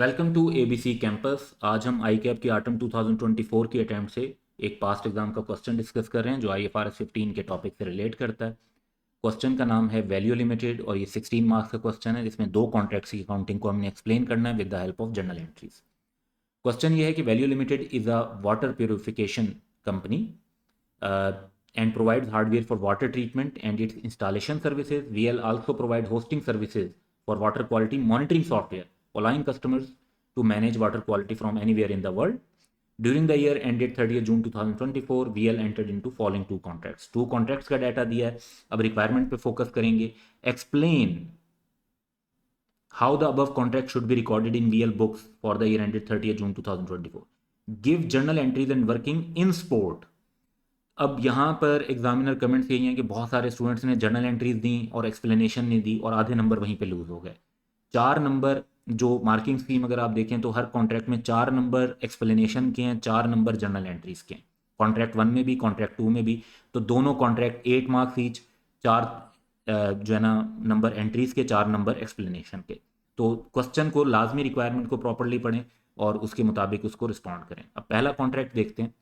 Welcome to ABC campus. आज हम आई cap की आटम 2024 की अटैम्प्ट से एक पास्ट एग्जाम का क्वेश्चन डिस्कस कर रहे हैं जो IFRS 15 के टॉपिक से रिलेट करता है। क्वेश्चन का नाम है वैल्यू लिमिटेड और ये 16 मार्क्स का क्वेश्चन है जिसमें दो कॉन्ट्रैक्ट्स की काउंटिंग को हमने एक्सप्लेन करना है with the help of journal entries. Question ये है कि value limited is a water purification company and provides hardware for water treatment and its installation services. VL also provide hosting services for water quality monitoring software, allowing customers to manage water quality from anywhere in the world. During the year ended 30th June 2024, VL entered into following two contracts. Two contracts का data दिया है। अब requirement पे focus करेंगे। Explain how the above contract should be recorded in VL books for the year ended 30th June 2024. Give journal entries and working in sport. अब यहाँ पर examiner comments यही हैं कि बहुत सारे स्टूडेंट्स ने जर्नल एंट्रीज दी और एक्सप्लेनेशन नहीं दी और आधे नंबर वहीं पे लूज हो गए। 4 नंबर जो मार्किंग स्कीम अगर आप देखें तो हर कॉन्ट्रैक्ट में 4 नंबर एक्सप्लेनेशन के हैं, 4 नंबर जर्नल एंट्रीज के हैं। कॉन्ट्रैक्ट 1 में भी कॉन्ट्रैक्ट 2 में भी। तो दोनों कॉन्ट्रैक्ट 8 मार्क्स ईच, 4 जो है ना नंबर एंट्रीज के, 4 नंबर एक्सप्लेनेशन के। तो क्वेश्चन को लाजमी रिक्वायरमेंट को प्रॉपरली पढ़ें और उसके मुताबिक उसको रिस्पॉन्ड करें। अब पहला कॉन्ट्रैक्ट देखते हैं।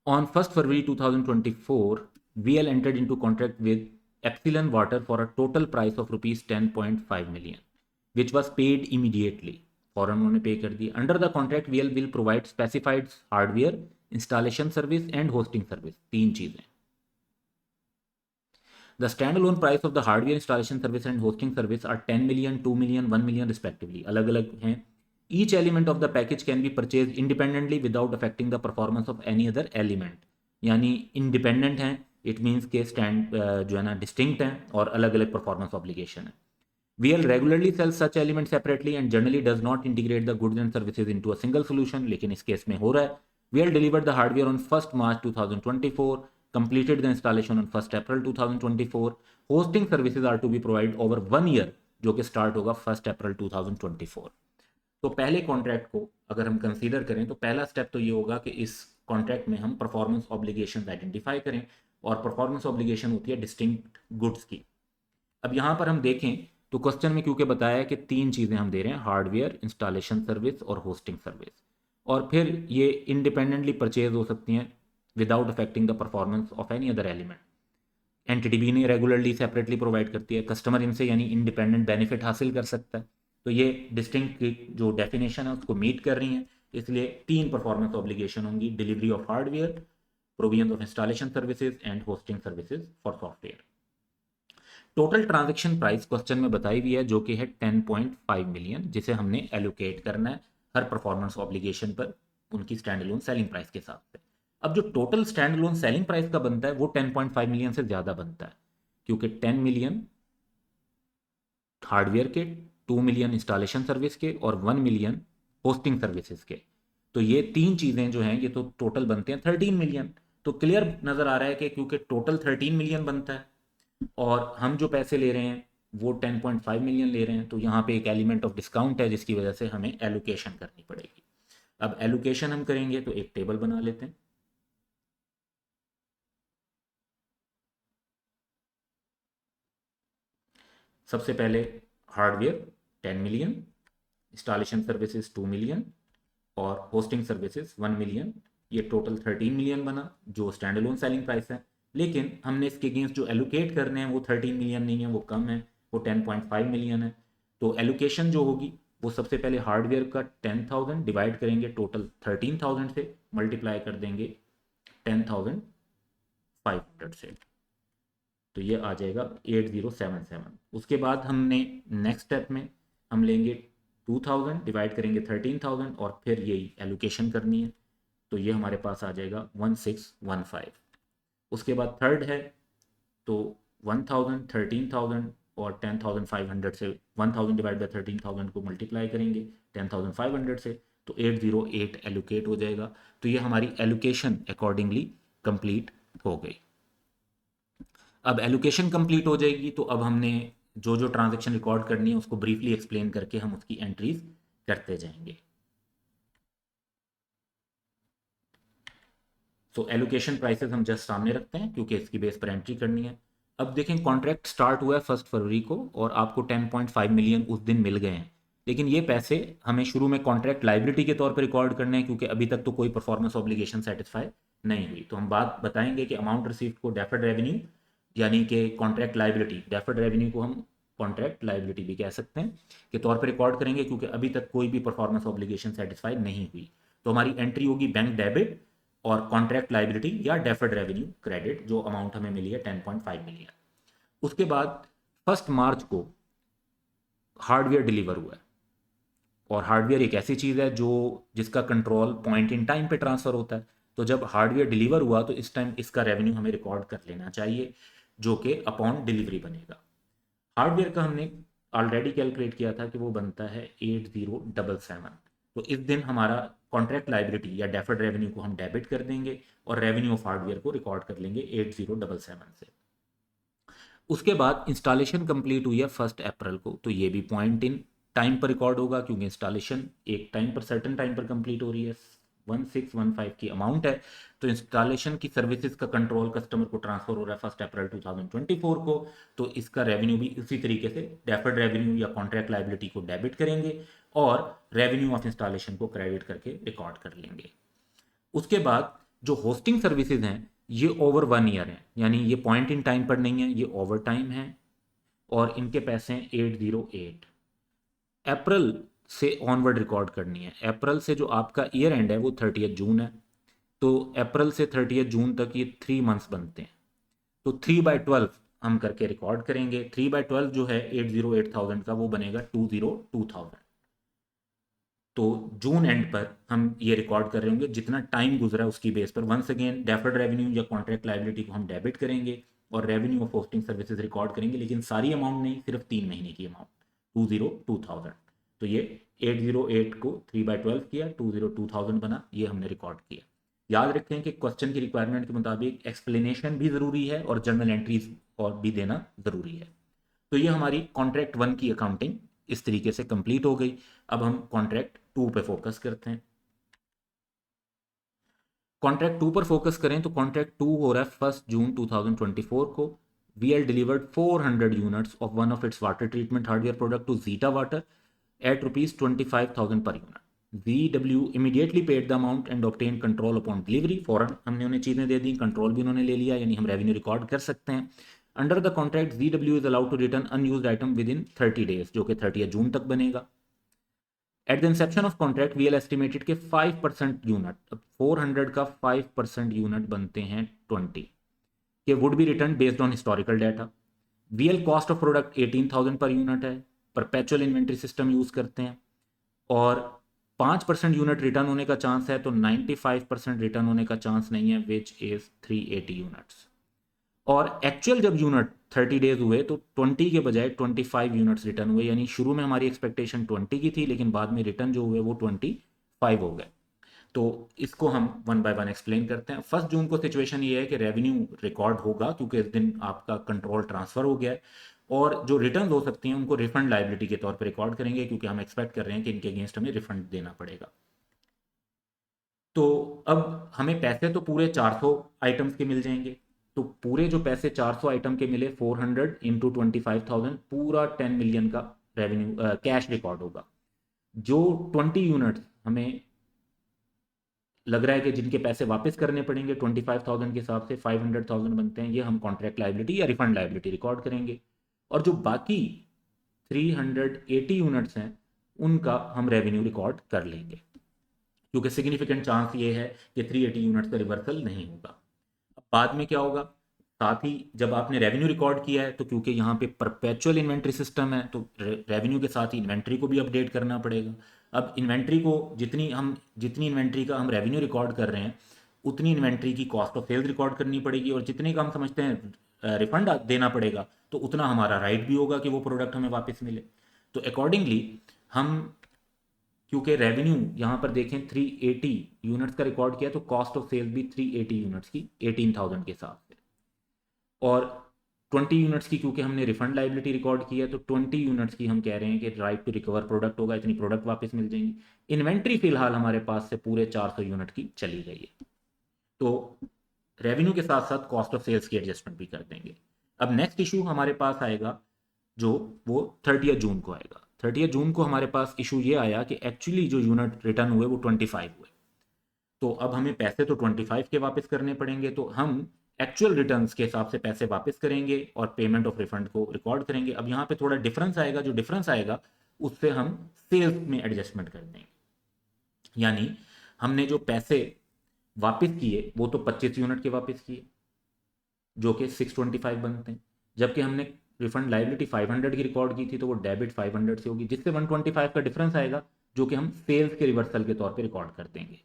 On 1st February 2024, VL entered into contract with Epsilon Water for a total price of rupees 10.5 million, which was paid immediately. फौरन उन्होंने पे कर दी। Under the contract, VL will provide specified hardware, installation service and hosting service. 3 चीजें। The standalone price of the hardware, installation service and hosting service are 10 million, 2 million, 1 million respectively. अलग अलग हैं। Each element of the package can be purchased independently without affecting the performance of any other element. यानी independent हैं, it means के stand जो है ना distinct हैं और अलग अलग performance obligation है। VL regularly sells such elements separately and generally does not integrate the goods and services into a single solution, लेकिन इस केस में हो रहा है। VL delivered the hardware on 1st March 2024, completed the installation on 1st April 2024. Hosting services are to be provided over 1 year, जो कि start होगा 1st April 2024। तो पहले कॉन्ट्रैक्ट को अगर हम कंसीडर करें तो पहला स्टेप तो ये होगा कि इस कॉन्ट्रैक्ट में हम परफॉर्मेंस ऑब्लिगेशन आइडेंटिफाई करें और परफॉर्मेंस ऑब्लिगेशन होती है डिस्टिंक्ट गुड्स की। अब यहाँ पर हम देखें तो क्वेश्चन में क्योंकि बताया है कि 3 चीज़ें हम दे रहे हैं, हार्डवेयर, इंस्टॉलेशन सर्विस और होस्टिंग सर्विस, और फिर ये इंडिपेंडेंटली परचेज हो सकती हैं without affecting the performance of any other element. Entity भी नहीं रेगुलरली सेपरेटली प्रोवाइड करती है, कस्टमर इनसे यानी इंडिपेंडेंट बेनिफिट हासिल कर सकता है। तो ये डिस्टिंक्ट की जो डेफिनेशन है उसको मीट कर रही हैं, इसलिए 3 परफॉर्मेंस ऑब्लिगेशन होंगी: delivery of hardware, provision of installation services and hosting services for software. Total transaction price question में बताई हुई है जो कि है 10.5 मिलियन, जिसे हमने एलोकेट करना है हर परफॉर्मेंस ऑब्लिगेशन पर उनकी स्टैंड अलोन सेलिंग प्राइस के हिसाब से। अब जो total stand alone selling price का बनता है वो 10.5 मिलियन से ज़्यादा बनता है, क्योंकि 10 मिलियन हार्डवेयर के, 2 मिलियन इंस्टॉलेशन सर्विस के और 1 मिलियन होस्टिंग सर्विसेज के। तो ये 3 चीज़ें जो हैं ये तो टोटल बनते हैं 13 मिलियन। तो क्लियर नज़र आ रहा है कि क्योंकि टोटल 13 मिलियन बनता है और हम जो पैसे ले रहे हैं वो 10.5 मिलियन ले रहे हैं, तो यहाँ पे एक एलिमेंट ऑफ डिस्काउंट है जिसकी वजह से हमें एलोकेशन करनी पड़ेगी। अब एलोकेशन हम करेंगे तो एक टेबल बना लेते हैं। सबसे पहले hardware 10 million, installation services 2 million और होस्टिंग सर्विसेज 1 मिलियन। ये टोटल 13 मिलियन बना जो स्टैंड अलोन सेलिंग प्राइस है। लेकिन हमने इसके अगेंस्ट जो एलोकेट करने हैं वो 13 मिलियन नहीं है, वो कम है, वो 10.5 मिलियन है। तो एलोकेशन जो होगी वो सबसे पहले हार्डवेयर का 10,000 डिवाइड करेंगे टोटल 13,000 से, मल्टीप्लाई कर देंगे 10,500 से, तो ये आ जाएगा 8077। उसके बाद हमने नेक्स्ट स्टेप में हम लेंगे 2000 डिवाइड करेंगे 13,000 और फिर यही एलोकेशन करनी है, तो ये हमारे पास आ जाएगा 1615। उसके बाद थर्ड है तो 1000, 13,000 और 10,500 से 1000 डिवाइड बाई 13,000 को मल्टीप्लाई करेंगे 10,500 से, तो 808 एलोकेट हो जाएगा। तो ये हमारी एलोकेशन अकॉर्डिंगली कंप्लीट हो गई। अब एलोकेशन कंप्लीट हो जाएगी तो अब हमने जो जो ट्रांजैक्शन रिकॉर्ड करनी है उसको ब्रीफली एक्सप्लेन करके हम उसकी एंट्रीज करते जाएंगे। तो एलोकेशन प्राइसेस हम जस्ट सामने रखते हैं क्योंकि इसकी बेस पर एंट्री करनी है। अब देखें कॉन्ट्रैक्ट स्टार्ट हुआ है 1 फरवरी को और आपको 10.5 मिलियन उस दिन मिल गए हैं, लेकिन ये पैसे हमें शुरू में कॉन्ट्रैक्ट लाइबिलिटी के तौर पर रिकॉर्ड करने हैं, क्योंकि अभी तक तो कोई परफॉर्मेंस ऑब्लिगेशन सेटिस्फाई नहीं हुई। तो हम बात बताएंगे कि अमाउंट रिसीव्ड को डेफर्ड रेवेन्यू यानी कि कॉन्ट्रैक्ट लाइबिलिटी, डेफर्ड रेवेन्यू को हम कॉन्ट्रैक्ट लाइबिलिटी भी कह सकते हैं, के तौर पर रिकॉर्ड करेंगे, क्योंकि अभी तक कोई भी परफॉर्मेंस ऑब्लिगेशन सेटिस्फाई नहीं हुई। तो हमारी एंट्री होगी बैंक डेबिट और कॉन्ट्रैक्ट लाइबिलिटी या डेफर्ड रेवेन्यू क्रेडिट, जो अमाउंट हमें मिली है 10.5 मिलियन। उसके बाद 1 मार्च को हार्डवेयर डिलीवर हुआ है, और हार्डवेयर एक ऐसी चीज़ है जो जिसका कंट्रोल पॉइंट इन टाइम पे ट्रांसफ़र होता है। तो जब हार्डवेयर डिलीवर हुआ तो इस टाइम इसका रेवेन्यू हमें रिकॉर्ड कर लेना चाहिए, जो कि अपॉन डिलीवरी बनेगा। हार्डवेयर का हमने ऑलरेडी कैलकुलेट किया था कि वो बनता है 8077। तो इस दिन हमारा कॉन्ट्रैक्ट लाइबिलिटी या डेफर्ड रेवेन्यू को हम डेबिट कर देंगे और रेवेन्यू ऑफ हार्डवेयर को रिकॉर्ड कर लेंगे 8077 से। उसके बाद इंस्टॉलेशन कंप्लीट हुई है 1 अप्रैल को, तो ये भी पॉइंट इन टाइम पर रिकॉर्ड होगा, क्योंकि इंस्टॉलेशन एक टाइम पर सर्टन टाइम पर कंप्लीट हो रही है। 1615 की अमाउंट है, तो इंस्टॉलेशन की सर्विसेज का कंट्रोल कस्टमर को ट्रांसफर हो रहा है 1 अप्रैल 2024 को। तो इसका रेवेन्यू भी उसी तरीके से डेफर्ड रेवेन्यू या कॉन्ट्रैक्ट लाइबिलिटी को डेबिट करेंगे और रेवेन्यू ऑफ इंस्टॉलेशन को क्रेडिट करके रिकॉर्ड कर लेंगे। उसके बाद जो होस्टिंग सर्विसेज हैं ये ओवर 1 ईयर हैं, यानी ये पॉइंट इन टाइम पर नहीं है, ये ओवर टाइम है, और इनके पैसे हैं 808। अप्रैल से ऑनवर्ड रिकॉर्ड करनी है। अप्रैल से जो आपका ईयर एंड है वो 30 जून है, तो अप्रैल से 30 जून तक ये 3 मंथ्स बनते हैं। तो 3/12 हम करके रिकॉर्ड करेंगे। 3/12 जो है 808,000 का, वो बनेगा 202,000। तो जून एंड पर हम ये रिकॉर्ड कर रहे होंगे जितना टाइम गुजरा उसकी बेस पर। वंस अगेन डेफर्ड रेवेन्यू या कॉन्ट्रैक्ट लाइबिलिटी को हम डेबिट करेंगे और revenue of hosting services record करेंगे, लेकिन सारी अमाउंट नहीं, सिर्फ 3 महीने की अमाउंट 202,000। तो ये 808 को 3/12 किया, 202,000 बना, ये हमने रिकॉर्ड किया। याद रखें कि क्वेश्चन की रिक्वायरमेंट के मुताबिक एक्सप्लेनेशन भी ज़रूरी है और जर्नल एंट्रीज और भी देना ज़रूरी है। तो ये हमारी कॉन्ट्रैक्ट 1 की अकाउंटिंग इस तरीके से कंप्लीट हो गई। अब हम कॉन्ट्रैक्ट 2 पे फोकस करते हैं। कॉन्ट्रैक्ट 2 पर फोकस करें तो कॉन्ट्रैक्ट 2 हो रहा है 1 जून 2024 को। VL delivered 400 units of one of its water treatment hardware product to Zeta Water at rupees 25,000 per unit. VW immediately paid the amount and obtained control upon delivery. फौरन हमने उन्हें चीज़ें दे दी, कंट्रोल भी उन्होंने ले लिया, यानी हम रेवेन्यू रिकॉर्ड कर सकते हैं। Under the contract VW is allowed to return unused item within 30 days, जो कि 30 जून तक बनेगा। At the inception of contract VL estimated के 5% यूनिट, अब 400 का 5% यूनिट बनते हैं 20, के would be return based on historical data. VL cost of product 18,000 per unit है, परपेचुअल इन्वेंट्री सिस्टम यूज करते हैं, और 5% यूनिट रिटर्न होने का चांस है, तो 95% रिटर्न होने का चांस नहीं है, विच इज 380 यूनिट्स। और एक्चुअल जब यूनिट 30 डेज हुए तो 20 के बजाय 25 यूनिट्स रिटर्न हुए, यानी शुरू में हमारी एक्सपेक्टेशन 20 की थी, लेकिन बाद में रिटर्न जो हुए वो 25 हो गए। तो इसको हम 1 बाय 1 एक्सप्लेन करते हैं। 1 जून को सिचुएशन ये है कि रेवेन्यू रिकॉर्ड होगा, क्योंकि इस दिन आपका कंट्रोल ट्रांसफर हो गया है, और जो रिटर्न हो सकती हैं उनको रिफंड लाइबिलिटी के तौर पर रिकॉर्ड करेंगे, क्योंकि हम एक्सपेक्ट कर रहे हैं कि इनके अगेंस्ट हमें रिफंड देना पड़ेगा। तो अब हमें पैसे तो पूरे 400 आइटम्स के मिल जाएंगे। तो पूरे जो पैसे 400 आइटम के मिले, 400 इंटू 25,000, पूरा 10 मिलियन का रेवेन्यू कैश रिकॉर्ड होगा। जो 20 यूनिट्स हमें लग रहा है कि जिनके पैसे वापस करने पड़ेंगे 25,000 के हिसाब से 500,000 बनते हैं, ये हम कॉन्ट्रैक्ट लाइबिलिटी या रिफंड लाइबिलिटी रिकॉर्ड करेंगे। और जो बाकी 380 यूनिट्स हैं उनका हम रेवेन्यू रिकॉर्ड कर लेंगे, क्योंकि सिग्निफिकेंट चांस ये है कि 380 यूनिट्स का रिवर्सल नहीं होगा। अब बाद में क्या होगा, साथ ही जब आपने रेवेन्यू रिकॉर्ड किया है, तो क्योंकि यहाँ पे परपेचुअल इन्वेंट्री सिस्टम है, तो रेवेन्यू के साथ ही इन्वेंट्री को भी अपडेट करना पड़ेगा। अब इन्वेंट्री को जितनी इन्वेंट्री का हम रेवेन्यू रिकॉर्ड कर रहे हैं, उतनी इन्वेंट्री की कॉस्ट ऑफ सेल्स रिकॉर्ड करनी पड़ेगी, और जितने का हम समझते हैं रिफंड देना पड़ेगा, तो उतना हमारा राइट भी होगा कि वो प्रोडक्ट हमें वापस मिले। तो अकॉर्डिंगली हम, क्योंकि रेवेन्यू यहाँ पर देखें 380 यूनिट्स का रिकॉर्ड किया, तो कॉस्ट ऑफ सेल्स भी 380 यूनिट्स की 18,000 के हिसाब से, और 20 यूनिट्स की क्योंकि हमने रिफंड लाइबिलिटी रिकॉर्ड की है, तो 20 यूनिट्स की हम कह रहे हैं कि राइट टू रिकवर प्रोडक्ट होगा, इतनी प्रोडक्ट वापस मिल जाएंगी। इन्वेंट्री फिलहाल हमारे पास से पूरे 400 यूनिट की चली गई है, तो रेवेन्यू के साथ साथ कॉस्ट ऑफ सेल्स की एडजस्टमेंट भी कर देंगे। अब नेक्स्ट इशू हमारे पास आएगा जो वो 30 जून को आएगा। 30 जून को हमारे पास इशू ये आया कि एक्चुअली जो यूनिट रिटर्न हुए वो 25 हुए, तो अब हमें पैसे तो 25 के वापस करने पड़ेंगे, तो हम एक्चुअल रिटर्न्स के हिसाब से पैसे वापस करेंगे और पेमेंट ऑफ रिफंड को रिकॉर्ड करेंगे। अब यहाँ पे थोड़ा डिफरेंस आएगा, जो डिफरेंस आएगा उससे हम सेल्स में एडजस्टमेंट कर देंगे। यानी हमने जो पैसे वापस किए वो तो 25 यूनिट के वापस किए जो कि 625 बनते हैं, जबकि हमने रिफंड लाइबिलिटी 500 की रिकॉर्ड की थी तो वो डेबिट 500 से होगी, जिससे 125 का डिफरेंस आएगा जो कि हम सेल्स के रिवर्सल के तौर पे रिकॉर्ड कर देंगे।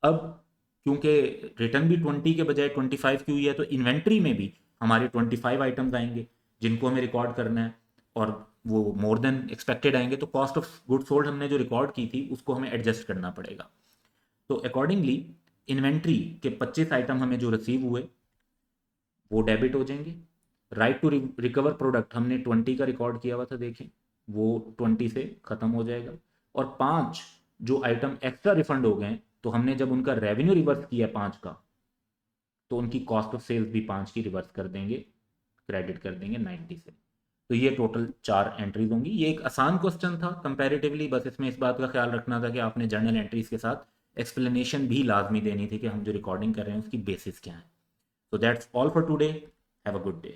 अब क्योंकि रिटर्न भी 20 के बजाय 25 की हुई है, तो इन्वेंट्री में भी हमारे 25 आइटम्स आएंगे जिनको हमें रिकॉर्ड करना है, और वो मोर देन एक्सपेक्टेड आएंगे, तो कॉस्ट ऑफ गुड सोल्ड हमने जो रिकॉर्ड की थी उसको हमें एडजस्ट करना पड़ेगा। तो अकॉर्डिंगली इन्वेंट्री के 25 आइटम हमें जो रिसीव हुए वो डेबिट हो जाएंगे। राइट टू रिकवर प्रोडक्ट हमने 20 का रिकॉर्ड किया हुआ था, देखें वो 20 से ख़त्म हो जाएगा। और 5 जो आइटम एक्स्ट्रा रिफंड हो गए, तो हमने जब उनका रेवेन्यू रिवर्स किया 5 का, तो उनकी कॉस्ट ऑफ सेल्स भी 5 की रिवर्स कर देंगे, क्रेडिट कर देंगे 90 से। तो ये टोटल 4 एंट्रीज होंगी। ये एक आसान क्वेश्चन था कंपैरेटिवली, बस इसमें इस बात का ख्याल रखना था कि आपने जर्नल एंट्रीज के साथ एक्सप्लेनेशन भी लाजमी देनी थी कि हम जो रिकॉर्डिंग कर रहे हैं उसकी बेसिस क्या है। So that's all for today. Have a good day.